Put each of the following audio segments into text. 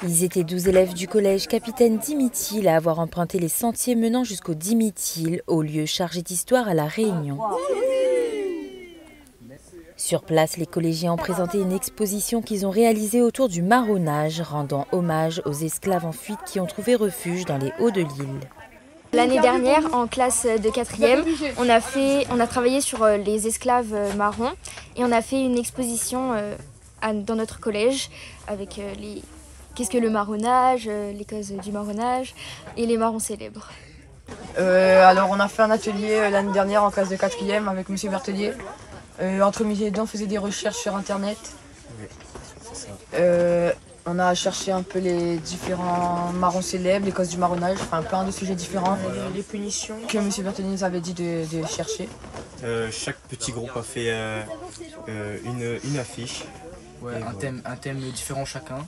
Ils étaient 12 élèves du collège Capitaine Dimitile à avoir emprunté les sentiers menant jusqu'au Dimitile, au lieu chargé d'histoire à La Réunion. Sur place, les collégiens ont présenté une exposition qu'ils ont réalisée autour du marronnage, rendant hommage aux esclaves en fuite qui ont trouvé refuge dans les Hauts de l'île. L'année dernière, en classe de 4e, on a travaillé sur les esclaves marrons et on a fait une exposition dans notre collège avec qu'est-ce que le marronnage, les causes du marronnage et les marrons célèbres. Alors on a fait un atelier l'année dernière en classe de 4e avec M. Berthelier. Entre midi et deux, on faisait des recherches sur internet. On a cherché un peu les différents marrons célèbres, les causes du marronnage, enfin plein de sujets différents. Les punitions que M. Berthelier nous avait dit de chercher. Chaque petit groupe a fait une affiche. Ouais, un thème différent chacun.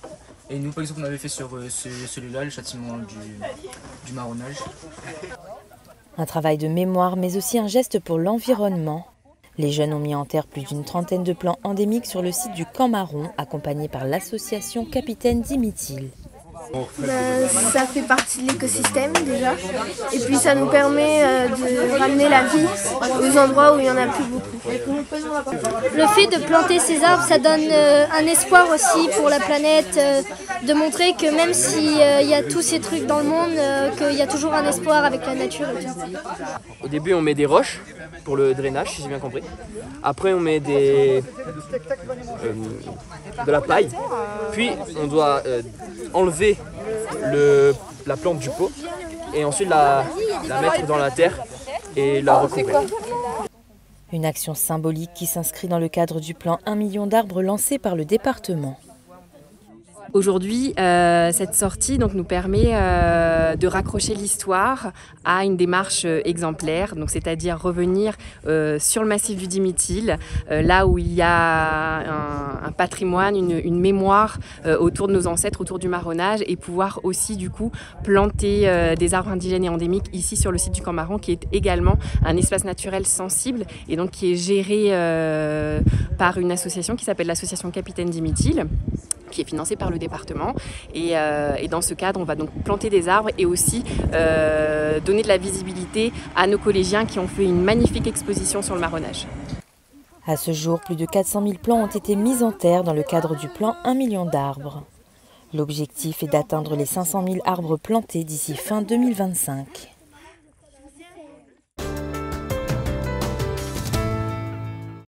Et nous, par exemple, on avait fait sur celui-là, le châtiment du marronnage. Un travail de mémoire, mais aussi un geste pour l'environnement. Les jeunes ont mis en terre plus d'une trentaine de plants endémiques sur le site du Camp Marron, accompagnés par l'association Capitaine Dimitile. Ça fait partie de l'écosystème déjà, et puis ça nous permet de ramener la vie aux endroits où il n'y en a plus beaucoup. Le fait de planter ces arbres, ça donne un espoir aussi pour la planète, de montrer que même s'il y a tous ces trucs dans le monde, qu'il y a toujours un espoir avec la nature et tout. Au début, on met des roches pour le drainage, si j'ai bien compris. Après, on met de la paille. Puis, on doit enlever la plante du pot et ensuite la mettre dans la terre et la recouvrir. Une action symbolique qui s'inscrit dans le cadre du plan 1 million d'arbres lancé par le département. Aujourd'hui, cette sortie nous permet de raccrocher l'histoire à une démarche exemplaire, c'est-à-dire revenir sur le massif du Dimitile, là où il y a un patrimoine, une mémoire autour de nos ancêtres, autour du marronnage, et pouvoir aussi du coup planter des arbres indigènes et endémiques ici sur le site du Camp Marron, qui est également un espace naturel sensible et donc qui est géré par une association qui s'appelle l'association Capitaine Dimitile, qui est financée par le département. Et dans ce cadre, on va donc planter des arbres et aussi donner de la visibilité à nos collégiens qui ont fait une magnifique exposition sur le marronnage. À ce jour, plus de 400 000 plants ont été mis en terre dans le cadre du plan 1 million d'arbres. L'objectif est d'atteindre les 500 000 arbres plantés d'ici fin 2025.